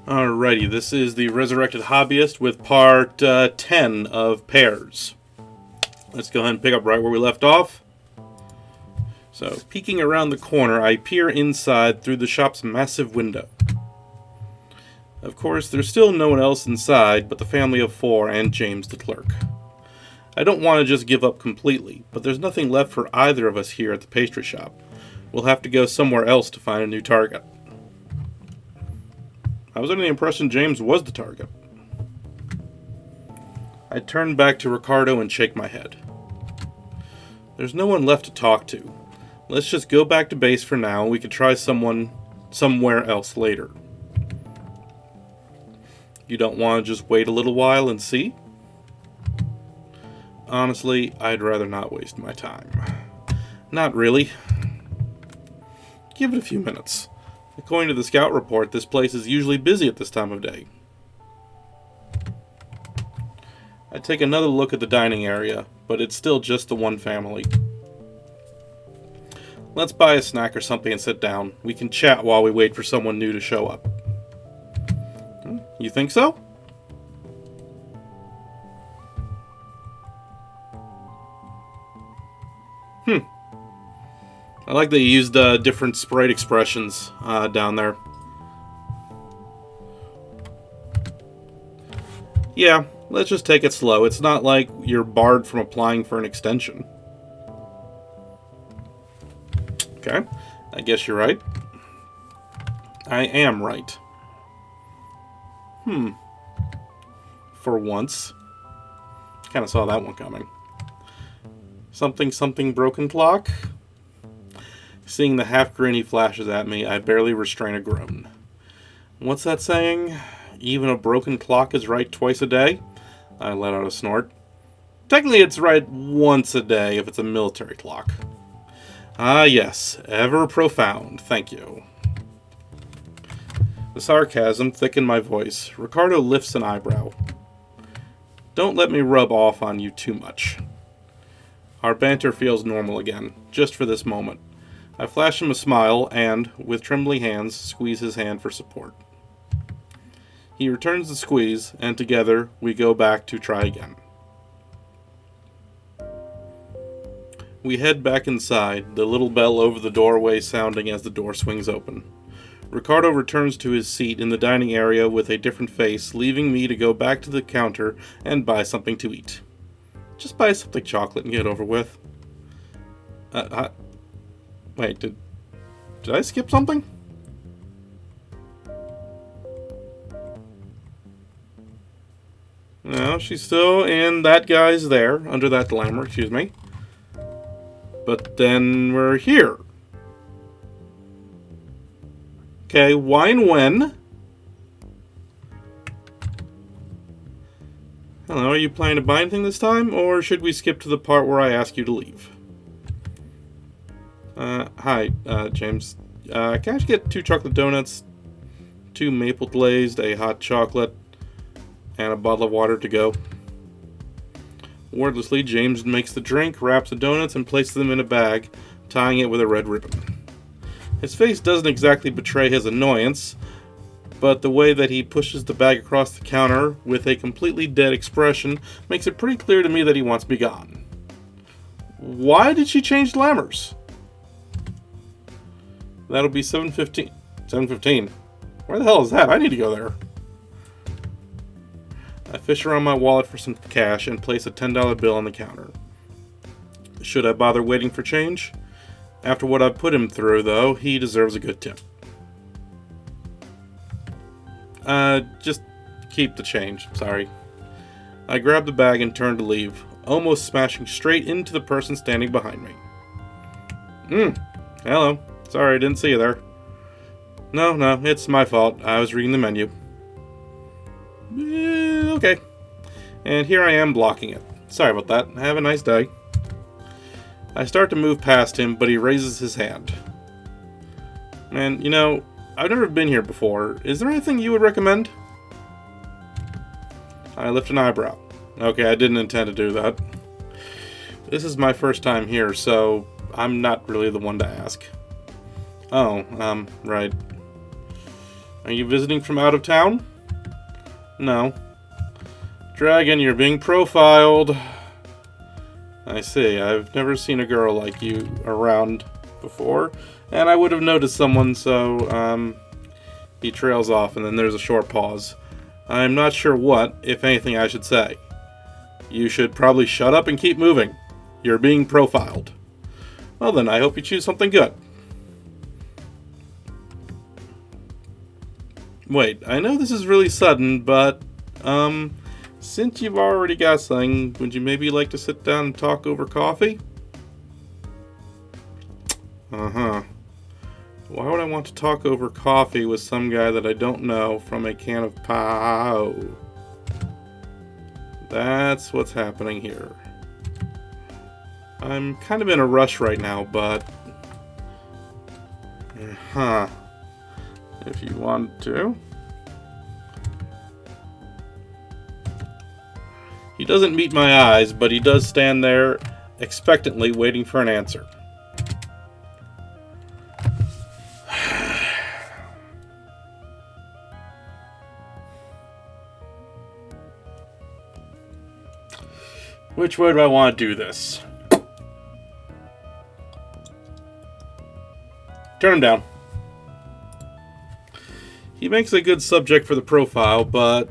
Alrighty, this is the Resurrected Hobbyist with part 10 of Pairs. Let's go ahead and pick up right where we left off. So, peeking around the corner, I peer inside through the shop's massive window. Of course, there's still no one else inside but the family of four and James the clerk. I don't want to just give up completely, but there's nothing left for either of us here at the pastry shop. We'll have to go somewhere else to find a new target. I was under the impression James was the target. I turn back to Ricardo and shake my head. There's no one left to talk to. Let's just go back to base for now, and we can try someone somewhere else later. You don't want to just wait a little while and see? Honestly, I'd rather not waste my time. Not really. Give it a few minutes. According to the scout report, this place is usually busy at this time of day. I take another look at the dining area, but it's still just the one family. Let's buy a snack or something and sit down. We can chat while we wait for someone new to show up. You think so? I like that you used different sprite expressions down there. Yeah, let's just take it slow. It's not like you're barred from applying for an extension. Okay, I guess you're right. I am right. For once. Kind of saw that one coming. Something broken clock? Seeing the half grin he flashes at me, I barely restrain a groan. What's that saying? Even a broken clock is right twice a day? I let out a snort. Technically it's right once a day if it's a military clock. Ah yes, ever profound, thank you. The sarcasm thickened my voice. Ricardo lifts an eyebrow. Don't let me rub off on you too much. Our banter feels normal again, just for this moment. I flash him a smile and, with trembling hands, squeeze his hand for support. He returns the squeeze, and together we go back to try again. We head back inside, the little bell over the doorway sounding as the door swings open. Ricardo returns to his seat in the dining area with a different face, leaving me to go back to the counter and buy something to eat. Just buy something chocolate and get it over with. Wait, did I skip something? No, she's still in. That guy's there, under that glamour, excuse me. But then we're here. Okay, why and when? Hello, are you planning to buy anything this time, or should we skip to the part where I ask you to leave? Hi, James. Can I just get 2 chocolate donuts, 2 maple glazed, a hot chocolate, and a bottle of water to go? Wordlessly, James makes the drink, wraps the donuts, and places them in a bag, tying it with a red ribbon. His face doesn't exactly betray his annoyance, but the way that he pushes the bag across the counter with a completely dead expression makes it pretty clear to me that he wants me gone. Why did she change glamours? That'll be 7:15. 7:15. Where the hell is that? I need to go there. I fish around my wallet for some cash and place a $10 bill on the counter. Should I bother waiting for change? After what I've put him through, though, he deserves a good tip. Just keep the change. Sorry. I grab the bag and turn to leave, almost smashing straight into the person standing behind me. Hello. Sorry, I didn't see you there. No, it's my fault. I was reading the menu. Okay. And here I am blocking it. Sorry about that. Have a nice day. I start to move past him, but he raises his hand. Man, you know, I've never been here before. Is there anything you would recommend? I lift an eyebrow. Okay, I didn't intend to do that. This is my first time here, so I'm not really the one to ask. Oh, right. Are you visiting from out of town? No. Dragon, you're being profiled. I see. I've never seen a girl like you around before, and I would have noticed someone, so, he trails off, and then there's a short pause. I'm not sure what, if anything, I should say. You should probably shut up and keep moving. You're being profiled. Well then, I hope you choose something good. Wait, I know this is really sudden, but, since you've already got something, would you maybe like to sit down and talk over coffee? Uh-huh. Why would I want to talk over coffee with some guy that I don't know from a can of pow? That's what's happening here. I'm kind of in a rush right now, but... If you want to. He doesn't meet my eyes, but he does stand there expectantly waiting for an answer. Which way do I want to do this? Turn him down. He makes a good subject for the profile, but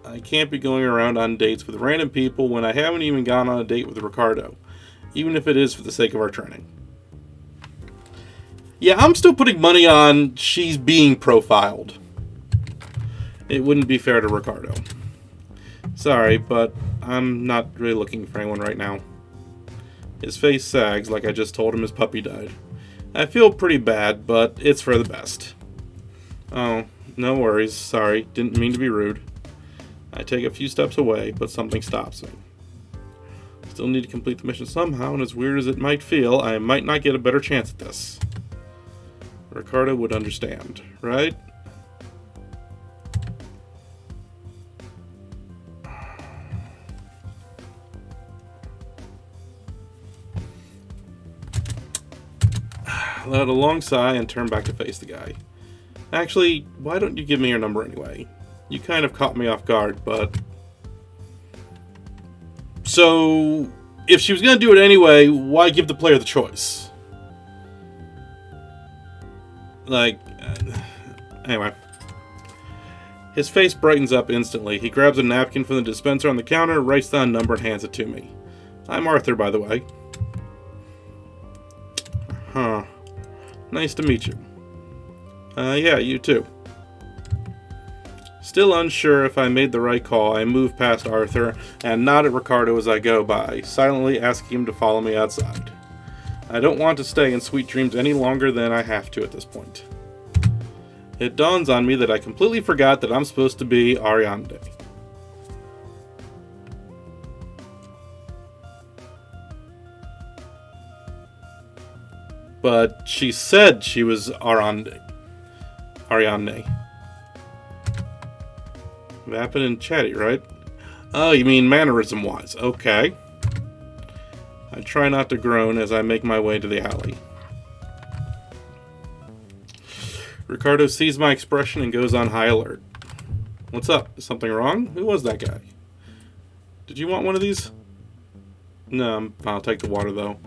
I can't be going around on dates with random people when I haven't even gone on a date with Ricardo, even if it is for the sake of our training. Yeah, I'm still putting money on she's being profiled. It wouldn't be fair to Ricardo. Sorry, but I'm not really looking for anyone right now. His face sags like I just told him his puppy died. I feel pretty bad, but it's for the best. Oh, no worries. Sorry, didn't mean to be rude. I take a few steps away, but something stops me. Still need to complete the mission somehow, and as weird as it might feel, I might not get a better chance at this. Ricardo would understand, right? Let a long sigh and turn back to face the guy. Actually, why don't you give me your number anyway? You kind of caught me off guard, but... So, if she was going to do it anyway, why give the player the choice? Like, anyway. His face brightens up instantly. He grabs a napkin from the dispenser on the counter, writes down a number, and hands it to me. I'm Arthur, by the way. Huh. Nice to meet you. Yeah, you too. Still unsure if I made the right call, I move past Arthur and nod at Ricardo as I go by, silently asking him to follow me outside. I don't want to stay in Sweet Dreams any longer than I have to at this point. It dawns on me that I completely forgot that I'm supposed to be Ariande. But she said she was Ariande. Vapid and chatty, right? Oh, you mean mannerism-wise. Okay. I try not to groan as I make my way to the alley. Ricardo sees my expression and goes on high alert. What's up? Is something wrong? Who was that guy? Did you want one of these? No, I'll take the water, though.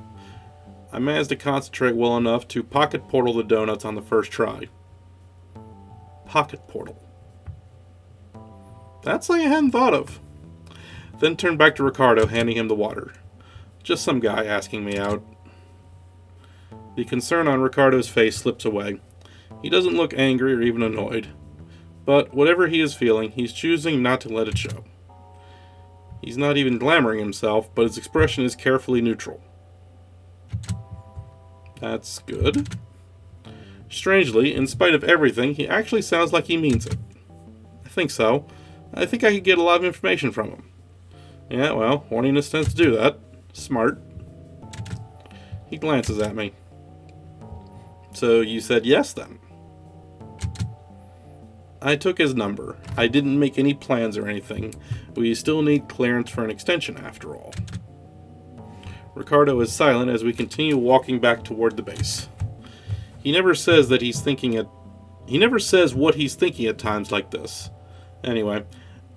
I managed to concentrate well enough to pocket portal the donuts on the first try. Pocket portal. That's something I hadn't thought of. Then turned back to Ricardo, handing him the water. Just some guy asking me out. The concern on Ricardo's face slips away. He doesn't look angry or even annoyed. But whatever he is feeling, he's choosing not to let it show. He's not even glamoring himself, but his expression is carefully neutral. That's good. Strangely, in spite of everything, he actually sounds like he means it. I think so. I think I could get a lot of information from him. Yeah, well, horniness tends to do that. Smart. He glances at me. So you said yes, then? I took his number. I didn't make any plans or anything. We still need clearance for an extension, after all. Ricardo is silent as we continue walking back toward the base. He never says that he's thinking He never says what he's thinking at times like this. Anyway,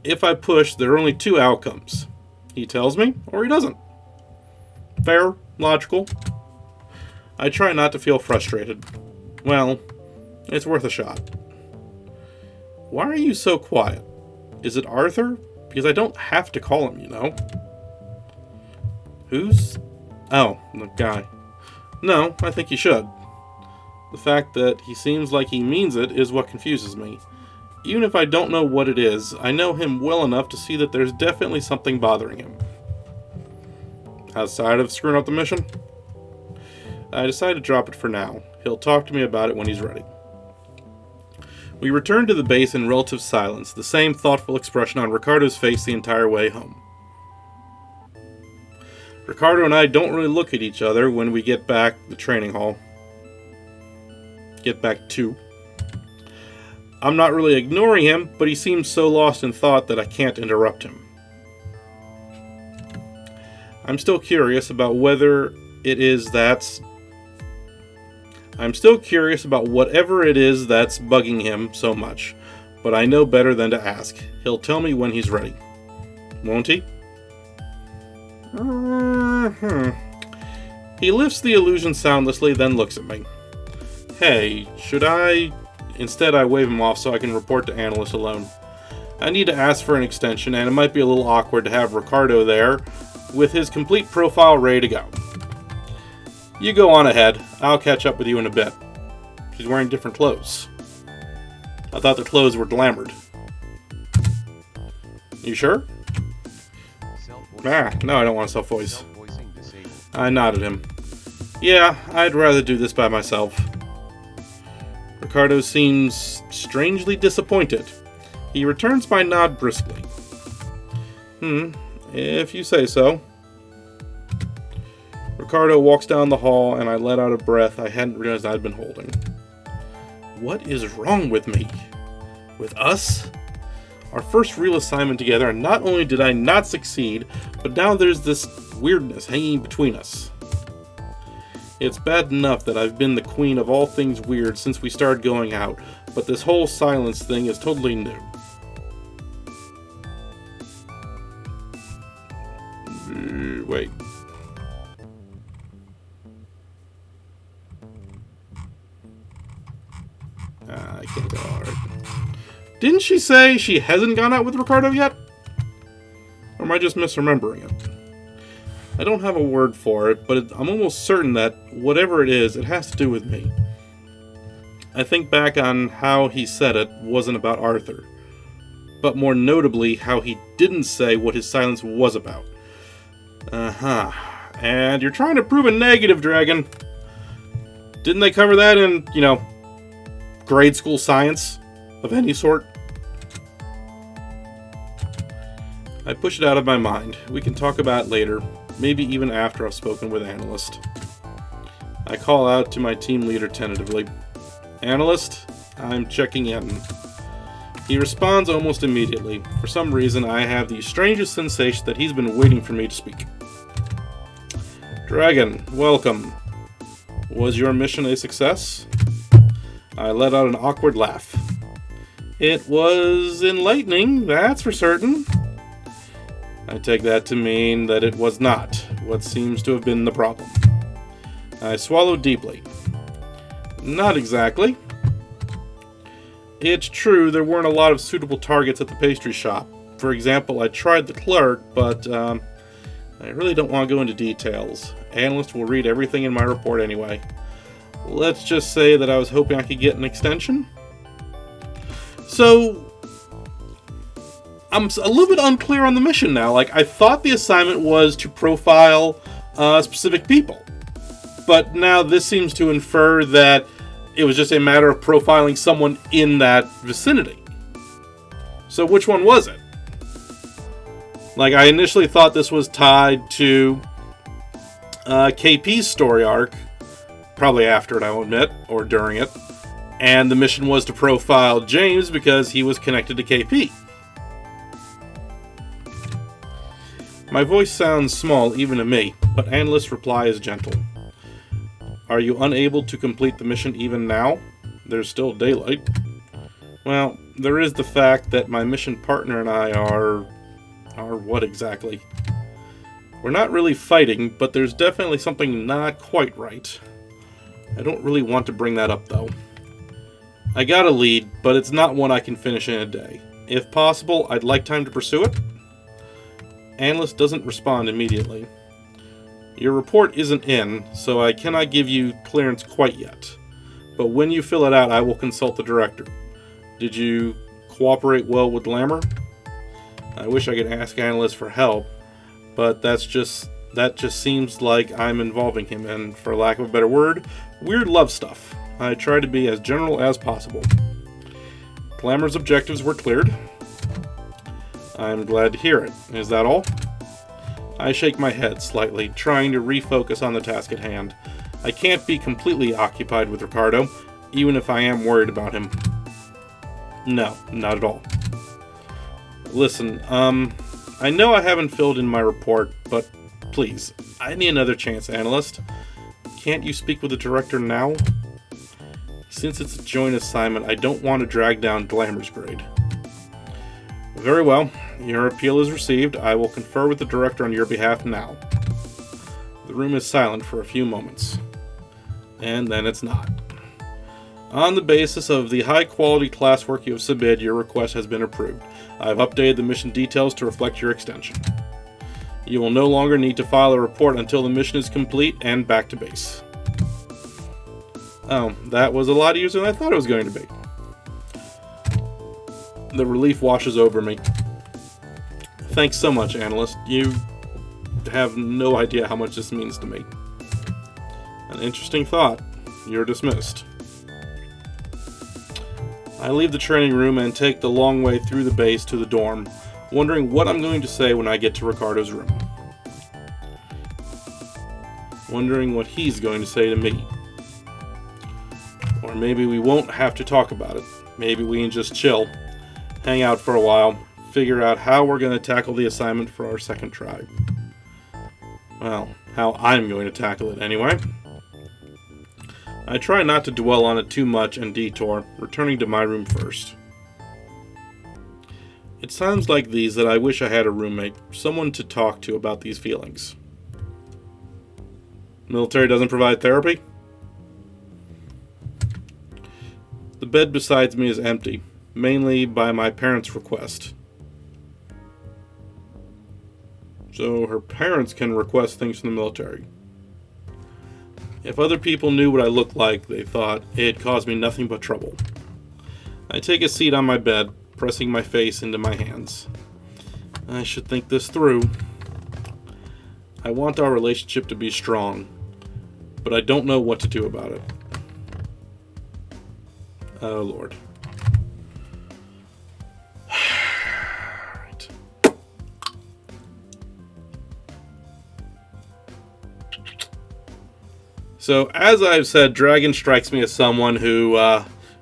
if I push, there are only two outcomes. He tells me, or he doesn't. Fair, logical. I try not to feel frustrated. Well, it's worth a shot. Why are you so quiet? Is it Arthur? Because I don't have to call him, you know. Who's... Oh, the guy. No, I think you should. The fact that he seems like he means it is what confuses me. Even if I don't know what it is, I know him well enough to see that there's definitely something bothering him. Outside of screwing up the mission? I decide to drop it for now. He'll talk to me about it when he's ready. We return to the base in relative silence, the same thoughtful expression on Ricardo's face the entire way home. Ricardo and I don't really look at each other when we get back to the training hall. Get back to. I'm not really ignoring him, but he seems so lost in thought that I can't interrupt him. I'm still curious about whatever it is that's bugging him so much, but I know better than to ask. He'll tell me when he's ready. Won't he? He lifts the illusion soundlessly, then looks at me. Hey, should I... Instead, I wave him off so I can report to Analyst alone. I need to ask for an extension, and it might be a little awkward to have Ricardo there with his complete profile ready to go. You go on ahead. I'll catch up with you in a bit. She's wearing different clothes. I thought the clothes were glamored. You sure? No, I don't want to self-voice. I nodded him. Yeah, I'd rather do this by myself. Ricardo seems strangely disappointed. He returns my nod briskly. If you say so. Ricardo walks down the hall, and I let out a breath I hadn't realized I'd been holding. What is wrong with me? With us? Our first real assignment together, and not only did I not succeed, but now there's this weirdness hanging between us. It's bad enough that I've been the queen of all things weird since we started going out, but this whole silence thing is totally new. Wait. I can't go. Alright. Didn't she say she hasn't gone out with Ricardo yet? Or am I just misremembering it? I don't have a word for it, but I'm almost certain that whatever it is, it has to do with me. I think back on how he said it wasn't about Arthur, but more notably how he didn't say what his silence was about. And you're trying to prove a negative, Dragon. Didn't they cover that in, grade school science of any sort? I push it out of my mind. We can talk about it later, maybe even after I've spoken with Analyst. I call out to my team leader tentatively. Analyst, I'm checking in. He responds almost immediately. For some reason, I have the strangest sensation that he's been waiting for me to speak. Dragon, welcome. Was your mission a success? I let out an awkward laugh. It was enlightening, that's for certain. I take that to mean that it was not what seems to have been the problem. I swallowed deeply. Not exactly. It's true there weren't a lot of suitable targets at the pastry shop. For example, I tried the clerk, but I really don't want to go into details. Analyst will read everything in my report anyway. Let's just say that I was hoping I could get an extension. So, I'm a little bit unclear on the mission now. I thought the assignment was to profile specific people. But now this seems to infer that it was just a matter of profiling someone in that vicinity. So which one was it? I initially thought this was tied to KP's story arc. Probably after it, I will admit, or during it. And the mission was to profile James because he was connected to KP. My voice sounds small even to me, but Analyst's reply is gentle. Are you unable to complete the mission even now? there's still daylight. Well, there is the fact that my mission partner and I are what exactly? We're not really fighting, but there's definitely something not quite right. I don't really want to bring that up, though. I got a lead, but it's not one I can finish in a day. If possible, I'd like time to pursue it. Analyst doesn't respond immediately. Your report isn't in, so I cannot give you clearance quite yet. But when you fill it out, I will consult the director. Did you cooperate well with Lammer? I wish I could ask Analyst for help, but that just seems like I'm involving him in, for lack of a better word, weird love stuff. I try to be as general as possible. Lammer's objectives were cleared. I'm glad to hear it. Is that all? I shake my head slightly, trying to refocus on the task at hand. I can't be completely occupied with Ricardo, even if I am worried about him. No, not at all. Listen, I know I haven't filled in my report, but please, I need another chance, Analyst. Can't you speak with the director now? Since it's a joint assignment, I don't want to drag down Glamour's grade. Very well. Your appeal is received. I will confer with the director on your behalf now. The room is silent for a few moments. And then it's not. On the basis of the high-quality classwork you have submitted, your request has been approved. I have updated the mission details to reflect your extension. You will no longer need to file a report until the mission is complete and back to base. Oh, that was a lot easier than I thought it was going to be. The relief washes over me. Thanks so much, Analyst. You have no idea how much this means to me. An interesting thought. You're dismissed. I leave the training room and take the long way through the base to the dorm, wondering what I'm going to say when I get to Ricardo's room. Wondering what he's going to say to me. Or maybe we won't have to talk about it. Maybe we can just chill, hang out for a while, figure out how we're going to tackle the assignment for our second try. Well, how I'm going to tackle it anyway. I try not to dwell on it too much and detour, returning to my room first. It's times like these that I wish I had a roommate, someone to talk to about these feelings. Military doesn't provide therapy? The bed beside me is empty, mainly by my parents' request. So her parents can request things from the military. If other people knew what I looked like, they thought it caused me nothing but trouble. I take a seat on my bed, pressing my face into my hands. I should think this through. I want our relationship to be strong, but I don't know what to do about it. Oh, Lord. Right. So, as I've said, Dragon strikes me as someone who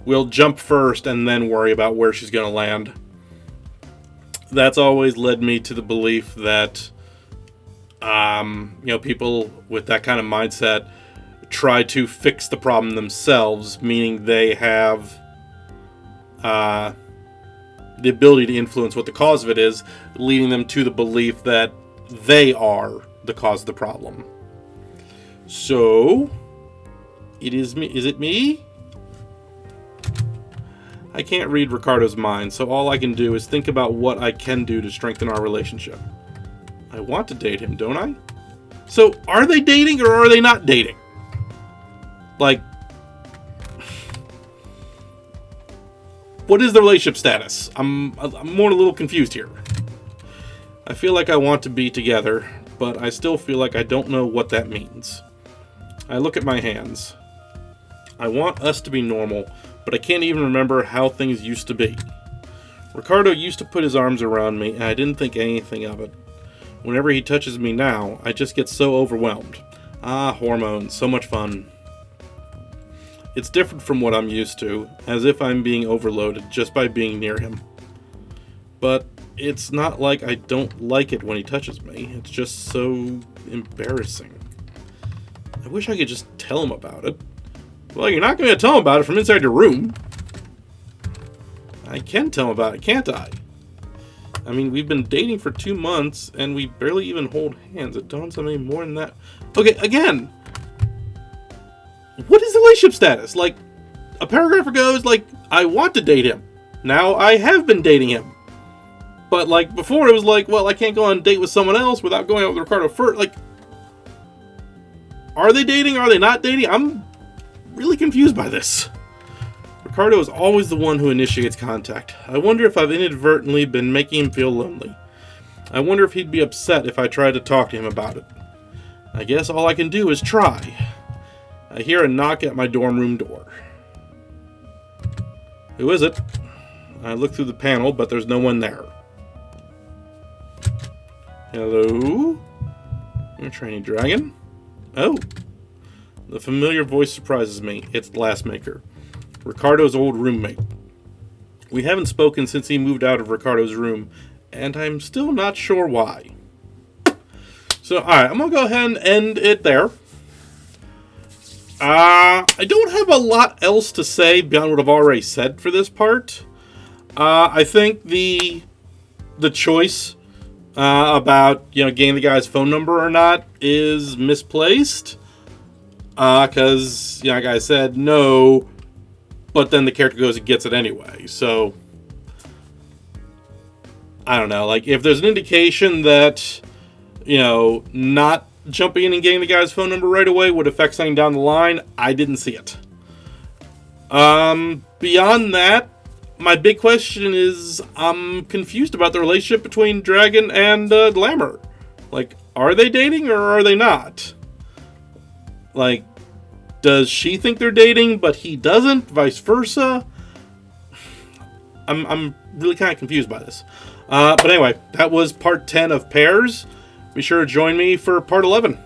will jump first and then worry about where she's going to land. That's always led me to the belief that, people with that kind of mindset try to fix the problem themselves, meaning they have the ability to influence what the cause of it is, leading them to the belief that they are the cause of the problem. So, it is me. Is it me? I can't read Ricardo's mind, so all I can do is think about what I can do to strengthen our relationship. I want to date him, don't I? So, are they dating or are they not dating? Like, what is the relationship status? I'm more a little confused here. I feel like I want to be together, but I still feel like I don't know what that means. I look at my hands. I want us to be normal, but I can't even remember how things used to be. Ricardo used to put his arms around me, and I didn't think anything of it. Whenever he touches me now, I just get so overwhelmed. Ah, hormones, so much fun. It's different from what I'm used to, as if I'm being overloaded just by being near him. But it's not like I don't like it when he touches me, it's just so embarrassing. I wish I could just tell him about it. Well, you're not going to tell him about it from inside your room. I can tell him about it, can't I? I mean, we've been dating for 2 months, and we barely even hold hands. It dawns on me more than that. Okay, again. What is the relationship status? Like, a paragraph ago is like, I want to date him. Now I have been dating him. But, like, before it was like, well, I can't go on a date with someone else without going out with Ricardo first. Like, are they dating? Are they not dating? I'm really confused by this. Ricardo is always the one who initiates contact. I wonder if I've inadvertently been making him feel lonely. I wonder if he'd be upset if I tried to talk to him about it. I guess all I can do is try. I hear a knock at my dorm room door. Who is it? I look through the panel, but there's no one there. Hello? You're a trainee dragon? Oh. The familiar voice surprises me. It's Glassmaker, Ricardo's old roommate. We haven't spoken since he moved out of Ricardo's room, and I'm still not sure why. So, alright, I'm going to go ahead and end it there. I don't have a lot else to say beyond what I've already said for this part. I think the choice about, getting the guy's phone number or not is misplaced. Because, like I said, no, but then the character goes and gets it anyway. So, I don't know. Like, if there's an indication that, not jumping in and getting the guy's phone number right away would affect something down the line, I didn't see it. Beyond that, my big question is, I'm confused about the relationship between Dragon and Glamour. Like, are they dating or are they not? Like, does she think they're dating, but he doesn't? Vice versa? I'm really kind of confused by this. But anyway, that was part 10 of Pairs. Be sure to join me for part 11.